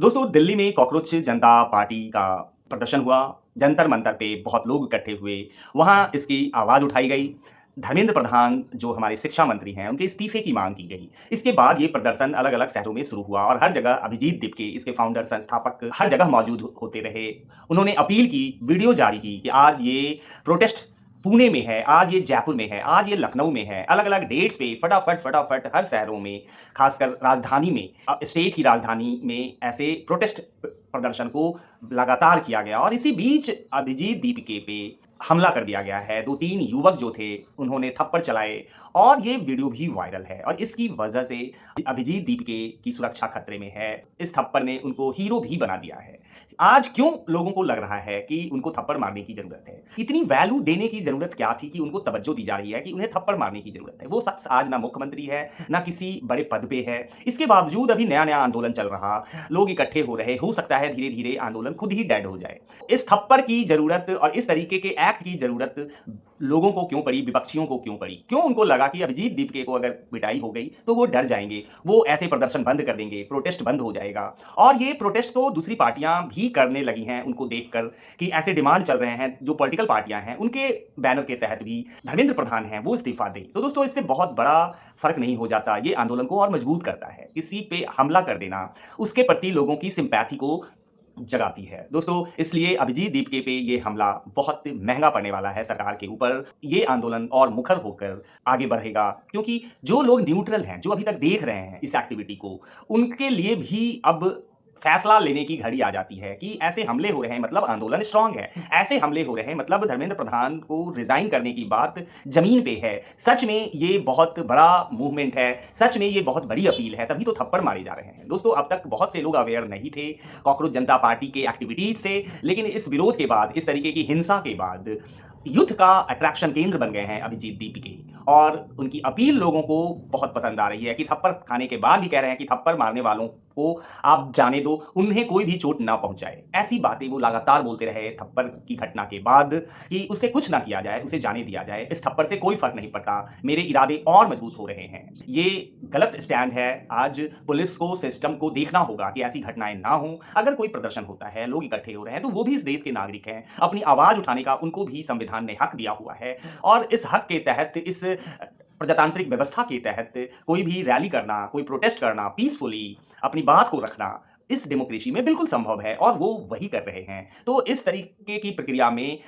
दोस्तों, दिल्ली में कॉकरोच जनता पार्टी का प्रदर्शन हुआ। जंतर-मंतर पे बहुत लोग इकट्ठे हुए। वहाँ इसकी आवाज़ उठाई गई। धर्मेंद्र प्रधान जो हमारे शिक्षा मंत्री हैं, उनके इस्तीफे की माँग की गई। इसके बाद ये प्रदर्शन अलग-अलग शहरों में शुरू हुआ और हर जगह अभिजीत दीपके, इसके फाउंडर, संस्थापक हर जगह मौजूद होते रहे। उन्होंने अपील की, वीडियो जारी की कि आज ये प्रोटेस्ट पुणे में है, आज ये जयपुर में है, आज ये लखनऊ में है। अलग-अलग डेट्स पे फटाफट हर शहरों में, खासकर राजधानी में स्टेट की राजधानी में ऐसे प्रोटेस्ट प्रदर्शन को लगातार किया गया और इसी बीच अभिजीत दीपके पे हमला कर दिया गया है। 2-3 युवक जो थे, उन्होंने थप्पड़ चलाए और ये वीडियो भी वायरल है और इसकी वजह से अभिजीत दीपके की सुरक्षा खतरे में है। इस थप्पड़ ने उनको हीरो भी बना दिया है। आज क्यों लोगों को लग रहा है कि उनको थप्पड़ मारने की ज़रूरत है? इतनी वैल्यू देने की ज़रूरत क्या थी कि उनको तवज्जो दी जा रही है कि उन्हें थप्पड़ मारने की ज़रूरत है? वो शख्स आज ना मुख्यमंत्री है, ना किसी बड़े पद पे है। इसके बावजूद अभी नया-नया आंदोलन चल रहा, लोग इकट्ठे हो रहे, हो सकता है धीरे-धीरे आंदोलन खुद ही डेड हो जाए। इस थप्पड़ की ज़रूरत और इस तरीके के एक्ट की ज़रूरत लोगों को क्यों पड़ी, विपक्षियों को क्यों पड़ी? क्यों उनको लगा कि अभिजीत दीपके को अगर पिटाई हो गई, तो वो डर जाएँगे, वो ऐसे प्रदर्शन बंद कर देंगे, प्रोटेस्ट बंद हो जाएगा। और ये प्रोटेस्ट तो दूसरी पार्टियाँ भी करने लगी हैं उनको देखकर कि ऐसे डिमांड चल रहे हैं, जो पॉलिटिकल पार्टियाँ हैं, उनके बैनर के तहत भी धर्मेंद्र प्रधान हैं, वो इस्तीफ़ा दें। तो दोस्तों, इससे बहुत बड़ा फ़र्क नहीं हो जाता, ये आंदोलन को और मजबूत करता है। किसी पे हमला कर देना, उसके प्रति लोगों की सिम्पैथी को जगाती है। दोस्तों, इसलिए अभिजीत दीपके पे ये हमला बहुत महँगा पड़ने वाला है सरकार के ऊपर। ये आंदोलन और मुखर होकर आगे बढ़ेगा क्योंकि जो लोग न्यूट्रल हैं, जो अभी तक देख रहे हैं इस एक्टिविटी को, उनके लिए भी अब फैसला लेने की घड़ी आ जाती है कि ऐसे हमले हो रहे हैं मतलब आंदोलन स्ट्रॉन्ग है। ऐसे हमले हो रहे हैं मतलब धर्मेंद्र प्रधान को रिज़ाइन करने की बात ज़मीन पे है। सच में ये बहुत बड़ा मूवमेंट है, सच में ये बहुत बड़ी अपील है, तभी तो थप्पड़ मारे जा रहे हैं। दोस्तों, अब तक बहुत से लोग अवेयर नहीं थे कॉकरोच जनता पार्टी के एक्टिविटीज़ से, लेकिन इस विरोध के बाद, इस तरीके की हिंसा के बाद यूथ का अट्रैक्शन केंद्र बन गए हैं अभिजीत दीपके और उनकी अपील लोगों को बहुत पसंद आ रही है कि थप्पड़ खाने के बाद भी कह रहे हैं कि थप्पड़ मारने वालों को आप जाने दो, उन्हें कोई भी चोट ना पहुंचाए। ऐसी बातें वो लगातार बोलते रहे थप्पड़ की घटना के बाद कि उससे कुछ ना किया जाए, उसे जाने दिया जाए, इस थप्पड़ से कोई फर्क नहीं पड़ता, मेरे इरादे और मजबूत हो रहे हैं। ये गलत स्टैंड है। आज पुलिस को, सिस्टम को देखना होगा कि ऐसी घटनाएं ना हों। अगर कोई प्रदर्शन होता है, लोग इकट्ठे हो रहे हैं, तो वो भी इस देश के नागरिक हैं। अपनी आवाज उठाने का उनको भी संविधान ने हक दिया हुआ है और इस हक के तहत, इस प्रजातांत्रिक व्यवस्था के तहत कोई भी रैली करना, कोई प्रोटेस्ट करना, पीसफुली अपनी बात को रखना, इस डेमोक्रेसी में बिल्कुल संभव है और वो वही कर रहे हैं। तो इस तरीके की प्रक्रिया में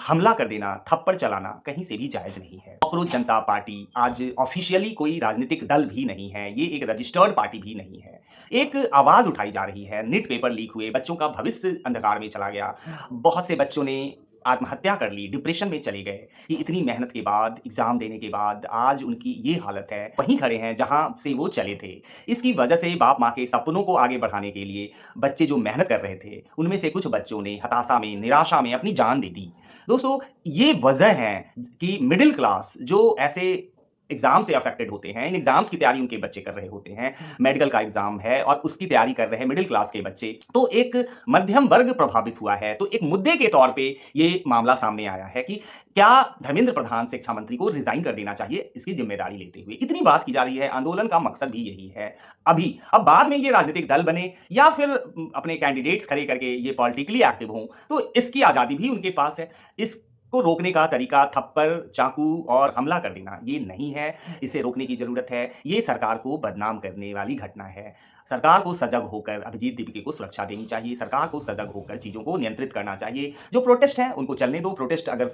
हमला कर देना, थप्पड़ चलाना कहीं से भी जायज़ नहीं है। कॉकरोच जनता पार्टी आज ऑफ़िशियली कोई राजनीतिक दल भी नहीं है, ये एक रजिस्टर्ड पार्टी भी नहीं है। एक आवाज़ उठाई जा रही है, नीट पेपर लीक हुए, बच्चों का भविष्य अंधकार में चला गया। बहुत से बच्चों ने आत्महत्या कर ली, डिप्रेशन में चले गए कि इतनी मेहनत के बाद, एग्ज़ाम देने के बाद आज उनकी ये हालत है। वहीं खड़े हैं जहाँ से वो चले थे। इसकी वजह से बाप-माँ के सपनों को आगे बढ़ाने के लिए बच्चे जो मेहनत कर रहे थे, उनमें से कुछ बच्चों ने हताशा में, निराशा में अपनी जान दे दी। दोस्तों, ये वजह है कि मिडल क्लास जो ऐसे एग्ज़ाम से अफ़ेक्टेड होते हैं, इन एग्ज़ाम्स की तैयारी उनके बच्चे कर रहे होते हैं। मेडिकल का एग्ज़ाम है और उसकी तैयारी कर रहे हैं मिडल क्लास के बच्चे। तो एक मध्यम वर्ग प्रभावित हुआ है। तो एक मुद्दे के तौर पे ये मामला सामने आया है कि क्या धर्मेंद्र प्रधान शिक्षा मंत्री को रिज़ाइन कर देना चाहिए इसकी ज़िम्मेदारी लेते हुए? इतनी बात की जा रही है, आंदोलन का मकसद भी यही है। अभी, अब बाद में ये राजनीतिक दल बने या फिर अपने कैंडिडेट्स खड़े करके ये पॉलिटिकली एक्टिव हों, तो इसकी आज़ादी भी उनके पास है। इसको रोकने का तरीका थप्पड़, चाकू और हमला कर देना, ये नहीं है। इसे रोकने की ज़रूरत है। ये सरकार को बदनाम करने वाली घटना है। सरकार को सजग होकर अभिजीत दीपके को सुरक्षा देनी चाहिए। सरकार को सजग होकर चीज़ों को नियंत्रित करना चाहिए। जो प्रोटेस्ट हैं, उनको चलने दो। प्रोटेस्ट अगर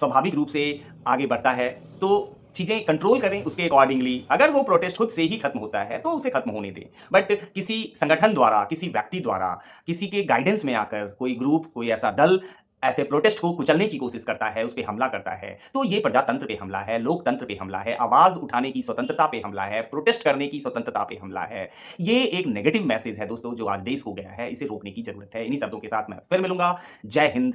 स्वाभाविक रूप से आगे बढ़ता है, तो चीज़ें कंट्रोल करें उसके अकॉर्डिंगली। अगर वो प्रोटेस्ट खुद से ही खत्म होता है, तो उसे खत्म होने दें। बट किसी संगठन द्वारा, किसी व्यक्ति द्वारा, किसी के गाइडेंस में आकर कोई ग्रुप, कोई ऐसा दल ऐसे प्रोटेस्ट को कुचलने की कोशिश करता है, उस पे हमला करता है, तो ये प्रजातंत्र पे हमला है, लोकतंत्र पे हमला है, आवाज़ उठाने की स्वतंत्रता पे हमला है, प्रोटेस्ट करने की स्वतंत्रता पे हमला है। ये एक नेगेटिव मैसेज है दोस्तों, जो आज देश को गया है, इसे रोकने की ज़रूरत है। इन्हीं शब्दों के साथ मैं फिर मिलूँगा। जय हिंद।